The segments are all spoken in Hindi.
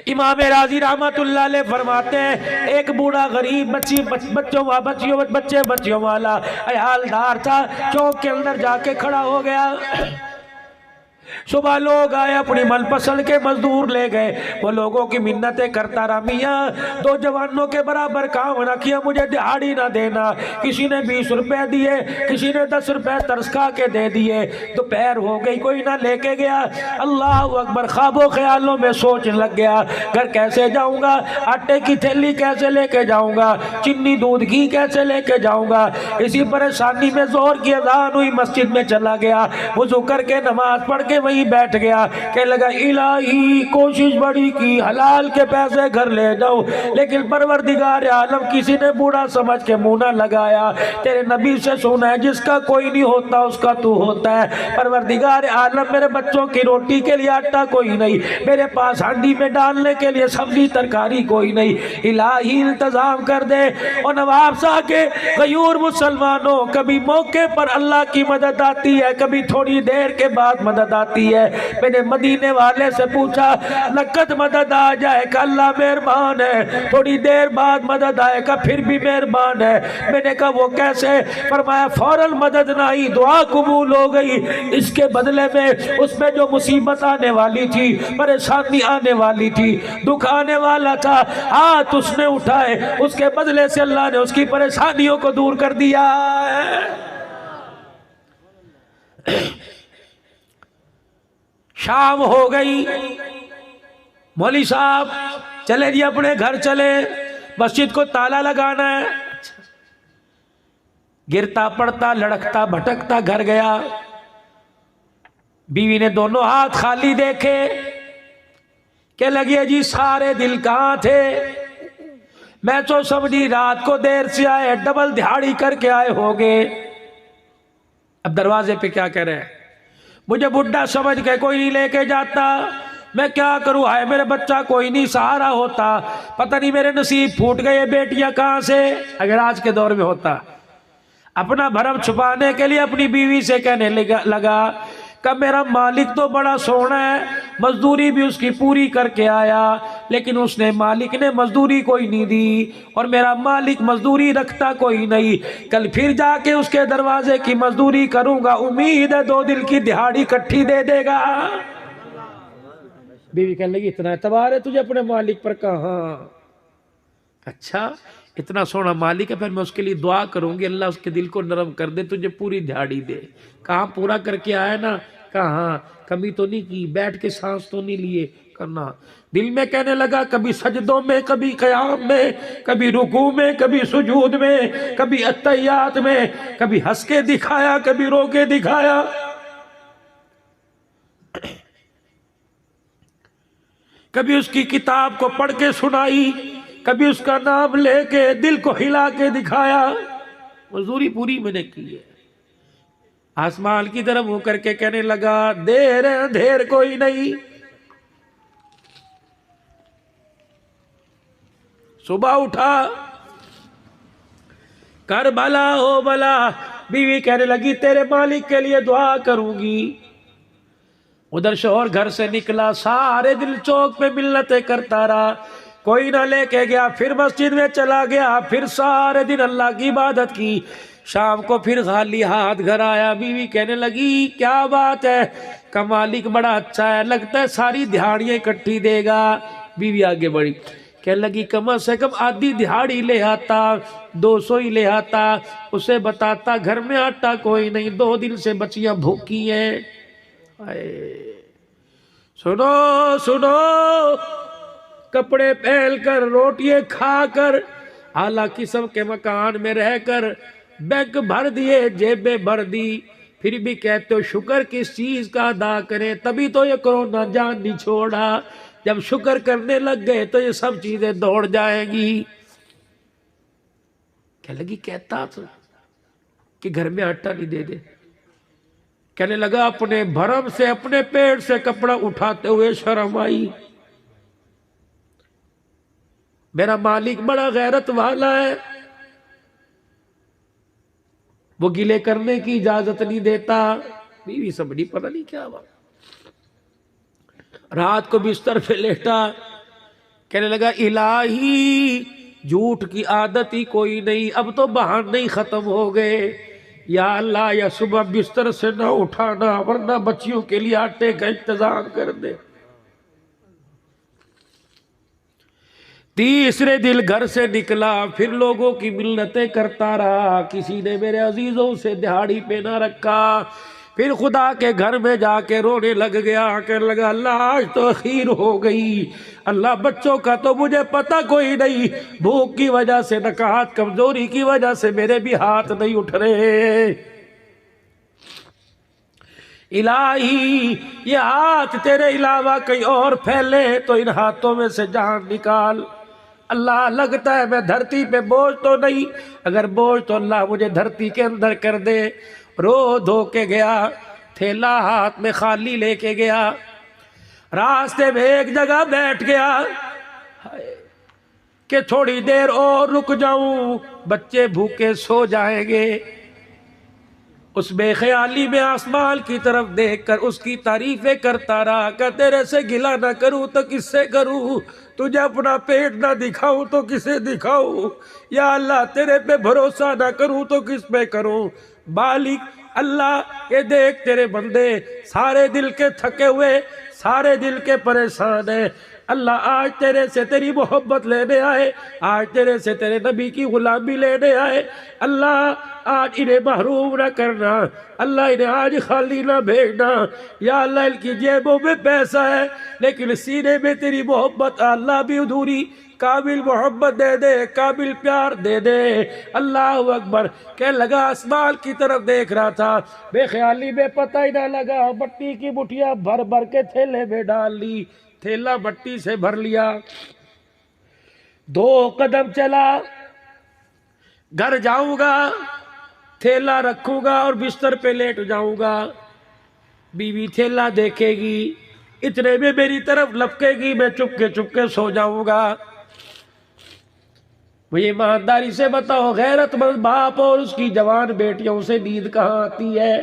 इमाम राजी रहमतुल्लाह अलैह फरमाते हैं एक बूढ़ा गरीब बच्चियों वाला अयालदार था, चौक के अंदर जाके खड़ा हो गया। सुबह लोग आए, अपनी मनपसंद के मजदूर ले गए। वो लोगों की मिन्नतें करता रहा, मियाँ 2 जवानों के बराबर काम ना किया, मुझे दिहाड़ी ना देना। किसी ने 20 रुपए दिए, किसी ने 10 रुपए तरस खा के दे दिए। दोपहर हो गई, कोई ना लेके गया। अल्लाह अकबर, ख्वाबों ख्यालों में सोचने लग गया, घर कैसे जाऊंगा, आटे की थैली कैसे लेके जाऊंगा, चीनी दूध घी कैसे लेके जाऊंगा। इसी परेशानी में जोर की अजान हुई, मस्जिद में चला गया, वुजू करके नमाज पढ़ के वहीं बैठ गया। कहने लगा इलाही कोशिश बड़ी की, हलाल के पैसे घर ले जाओ, लेकिन परवरदिगार आलम किसी ने बूढ़ा समझ के मुंह ना लगाया। तेरे नबी से सुना है जिसका कोई नहीं होता उसका तू होता है। परवरदिगार आलम मेरे बच्चों की रोटी के लिए आटा कोई नहीं, मेरे पास हांडी में डालने के लिए सब्जी तरकारी कोई नहीं, इलाही इंतजाम कर दे। और नवाब साहब के गयूर मुसलमानों, कभी मौके पर अल्लाह की मदद आती है, कभी थोड़ी देर के बाद मदद आती है। मैंने मदीने वाले से पूछा नकद मदद आ जाएगा, अल्लाह मेहरबान है, थोड़ी देर बाद मदद आएगा फिर भी मेहरबान है। मैंने कहा वो कैसे? फरमाया फौरन मदद ना आई, दुआ कबूल हो गई। इसके बदले में उसमें जो मुसीबत आने वाली थी, परेशानी आने वाली थी, दुख आने वाला था, हाथ उसने उठाए, उसके बदले से अल्लाह ने उसकी परेशानियों को दूर कर दिया। शाम हो गई, मौली साहब चले जी अपने घर चले, मस्जिद को ताला लगाना है। गिरता पड़ता लड़कता भटकता घर गया। बीवी ने दोनों हाथ खाली देखे, क्या लगे जी सारे दिल कहाँ थे? मैं तो समझी रात को देर से आए, डबल दिहाड़ी करके आए होगे। अब दरवाजे पे क्या कह रहे हैं, मुझे बुढ़ा समझ के कोई नहीं लेके जाता, मैं क्या करूं, हाय मेरे बच्चा कोई नहीं सहारा होता, पता नहीं मेरे नसीब फूट गए, बेटियां कहां से। अगर आज के दौर में होता, अपना भरम छुपाने के लिए अपनी बीवी से कहने लगा कि मेरा मालिक तो बड़ा सोना है, मजदूरी भी उसकी पूरी करके आया, लेकिन उसने मालिक ने मजदूरी कोई नहीं दी, और मेरा मालिक मजदूरी रखता कोई नहीं। कल फिर जाके उसके दरवाजे की मजदूरी करूंगा, उम्मीद है 2 दिन की दिहाड़ी इकट्ठी दे देगा। बीवी कहने लगी इतना एतबार है तुझे अपने मालिक पर? कहा अच्छा इतना सोना मालिक है, फिर मैं उसके लिए दुआ करूंगी, अल्लाह उसके दिल को नरम कर दे, तुझे पूरी दिहाड़ी दे। कहाँ पूरा करके आया ना, कहाँ कमी तो नहीं की, बैठ के सांस तो नहीं लिए करना। दिल में कहने लगा कभी सजदों में, कभी क़याम में, कभी रुकू में, कभी सुजूद में, कभी अत्तहियात में, कभी हंस के दिखाया, कभी रो के दिखाया। कभी उसकी किताब को पढ़ के सुनाई, कभी उसका नाम लेके दिल को हिला के दिखाया। मजदूरी पूरी मैंने की है। आसमान की तरफ मुंह करके कहने लगा देर अंधेर कोई नहीं। सुबह उठा, कर भला हो भला। बीवी कहने लगी तेरे मालिक के लिए दुआ करूंगी। उधर शोहर घर से निकला, सारे दिन चौक पे मिन्नतें करता रहा, कोई ना लेके गया। फिर मस्जिद में चला गया, फिर सारे दिन अल्लाह की इबादत की। शाम को फिर खाली हाथ घर आया। बीवी कहने लगी क्या बात है? का मालिक बड़ा अच्छा है, लगता है सारी दिहाड़ियां इकट्ठी देगा। बीवी आगे बढ़ी, कहने लगी कम से कम आधी दिहाड़ी ले आता, 200 ही ले आता, उसे बताता घर में आटा कोई नहीं, 2 दिन से बच्चियां भूखी हैं। सुनो सुनो, कपड़े पहन कर, रोटियां खाकर, हालांकि सबके मकान में रहकर बैंक भर दिए, जेबें भर दी, फिर भी कहते हो शुक्र किस चीज का अदा करें? तभी तो ये कोरोना जान नहीं छोड़ा। जब शुक्र करने लग गए तो ये सब चीजें दौड़ जाएंगी। क्या लगी कहता तो कि घर में आटा नहीं दे दे। कहने लगा अपने भरम से, अपने पेट से कपड़ा उठाते हुए शर्म आई। मेरा मालिक बड़ा गैरत वाला है, वो गिले करने की इजाजत नहीं देता। बीवी समझी पता नहीं क्या बात। रात को बिस्तर पे लेटा, कहने लगा इलाही झूठ की आदत ही कोई नहीं, अब तो बहाने ही खत्म हो गए। या अल्लाह या सुबह बिस्तर से न उठाना वरना बच्चियों के लिए आटे का इंतजाम कर दे। तीसरे दिन घर से निकला, फिर लोगों की मिन्नतें करता रहा, किसी ने मेरे अजीजों से दिहाड़ी पे ना रखा। फिर खुदा के घर में जाके रोने लग गया, कहने लगा अल्लाह आज तो अखीर हो गई। अल्लाह बच्चों का तो मुझे पता कोई नहीं, भूख की वजह से नकाहत कमजोरी की वजह से मेरे भी हाथ नहीं उठ रहे। इलाही ये हाथ तेरे अलावा कहीं और फैले तो इन हाथों में से जान निकाल। अल्लाह लगता है मैं धरती पे बोझ तो नहीं, अगर बोझ तो अल्लाह मुझे धरती के अंदर कर दे। रो धो के गया, थैला हाथ में खाली लेके गया, रास्ते में एक जगह बैठ गया कि थोड़ी देर और रुक जाऊं, बच्चे भूखे सो जाएंगे। उस बेख्याली में आसमान की तरफ देखकर उसकी तारीफें करता रहा कि तेरे से गिला ना करूं तो किससे करूं, तुझे अपना पेट ना दिखाऊं तो किसे दिखाऊं, या अल्लाह तेरे पे भरोसा ना करूं तो किस पे करूं। मालिक अल्लाह ये देख तेरे बंदे सारे दिल के थके हुए, सारे दिल के परेशान है। अल्लाह आज तेरे से तेरी मोहब्बत लेने आए, आज तेरे से तेरे नबी की गुलामी लेने आए। अल्लाह आज इन्हें महरूम ना करना, अल्लाह इन्हें आज खाली ना भेजना। या अल्लाह इनकी जेबों में पैसा है लेकिन सीने में तेरी मोहब्बत अल्लाह भी अधूरी, काबिल मोहब्बत दे दे, काबिल प्यार दे दे। अल्लाह अकबर। कह लगा आसमान की तरफ देख रहा था, बेख्याली में पता ही ना लगा मट्टी की मुठिया भर भर के थैले में डाल ली, थैला मट्टी से भर लिया। 2 कदम चला, घर जाऊंगा, थैला रखूंगा और बिस्तर पे लेट जाऊंगा, बीवी थैला देखेगी, इतने में मेरी तरफ लपकेगी, मैं चुपके सो जाऊंगा। मुझे ईमानदारी से बताओ गैरतमंद बाप और उसकी जवान बेटियों से नींद कहाँ आती है?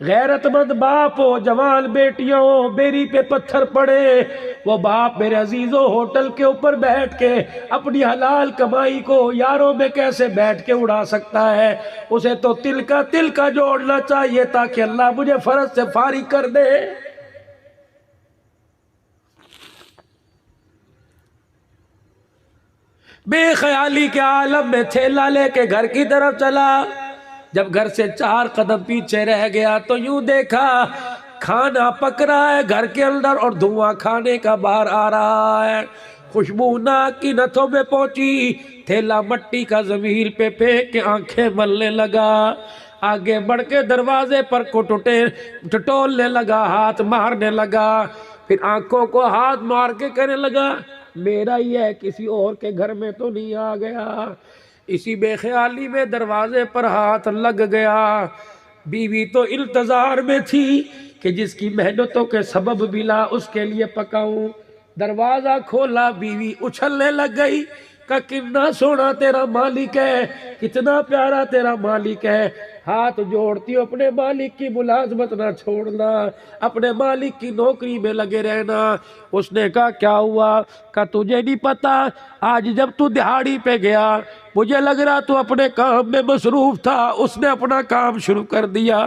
गैरतमंद बाप हो, जवान बेटियों हो, बेरी पे पत्थर पड़े, वो बाप मेरे अजीजों होटल के ऊपर बैठ के अपनी हलाल कमाई को यारों में कैसे बैठ के उड़ा सकता है? उसे तो तिल का जोड़ना चाहिए ताकि अल्लाह मुझे फर्ज से फारिग कर दे। बेख्याली के आलम में थैला लेके घर की तरफ चला। जब घर से 4 कदम पीछे रह गया तो यूं देखा खाना पक रहा है घर के अंदर और धुआं खाने का बाहर आ रहा है। खुशबू नाक की नथों में पहुंची, थैला मट्टी का जमीन पे फेंक के आंखें मलने लगा। आगे बढ़ के दरवाजे पर को टटोलने लगा, हाथ मारने लगा, फिर आंखों को हाथ मार के कहने लगा मेरा ही है, किसी और के घर में तो नहीं आ गया। इसी बेख्याली में दरवाजे पर हाथ लग गया। बीवी तो इंतजार में थी कि जिसकी मेहनतों के सबब मिला उसके लिए पकाऊं। दरवाजा खोला, बीवी उछलने लग गई का कितना सोना तेरा मालिक है, कितना प्यारा तेरा मालिक है। हाथ जोड़ती हो अपने मालिक की मुलाजमत ना छोड़ना, अपने मालिक की नौकरी में लगे रहना। उसने कहा क्या हुआ? का तुझे नहीं पता आज जब तू दिहाड़ी पे गया मुझे लग रहा तू अपने काम में मसरूफ था, उसने अपना काम शुरू कर दिया।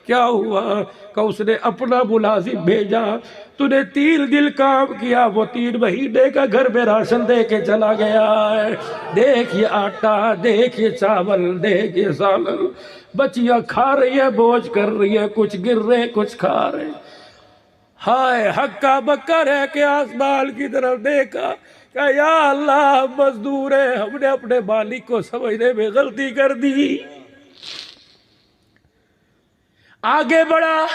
क्या हुआ? का उसने अपना मुलाजिम भेजा, तूने 3 दिन काम किया, वो 3 महीने का घर में राशन दे के चला गया है। देखिए आटा, देखिए चावल, देखिए सालन, बच्चियां खा रही है, बोझ कर रही है, कुछ गिर रहे कुछ खा रहे। हाय हक्का बक्का रह के आसमान की तरफ देखा, क्या या अल्लाह मजदूर है, हमने अपने मालिक को समझने में गलती कर दी। आगे बढ़ा,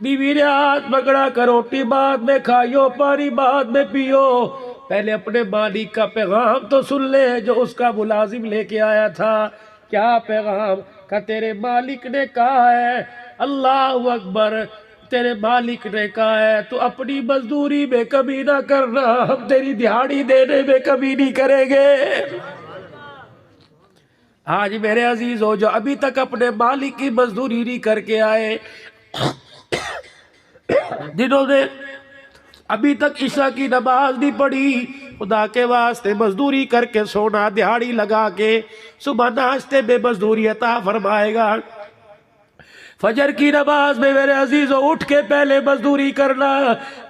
बीवी ने हाथ पकड़ा कर रोटी बाद में खाइयो, पानी बाद में पियो, पहले अपने मालिक का पैगाम तो सुन ले जो उसका मुलाजिम लेके आया था। क्या पैगाम? का तेरे मालिक ने कहा है, अल्लाह अकबर, तेरे मालिक ने कहा है तू अपनी मजदूरी में कमी ना करना, हम तेरी दिहाड़ी देने में कमी नहीं करेंगे। आज मेरे अजीज हो जो अभी तक अपने मालिक की मजदूरी नहीं करके आए, जिन्होंने अभी तक ईशा की नमाज नहीं पढ़ी, खुदा के वास्ते मजदूरी करके सोना, दिहाड़ी लगा के सुबह नाश्ते में मजदूरी अता फरमाएगा। फजर की नमाज में मेरे अजीजों उठ के पहले मजदूरी करना।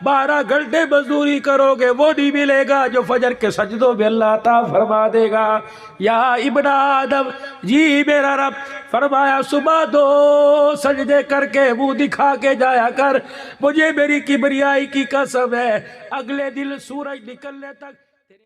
12 घंटे मजदूरी करोगे वो नहीं मिलेगा जो फजर के सजदों में अल्लाह अता फरमा देगा। या इब्न आदम जी मेरा रब फरमाया सुबह 2 सजदे करके मुंह दिखा के जाया कर, मुझे मेरी किबरियाई की कसम है अगले दिन सूरज निकलने तक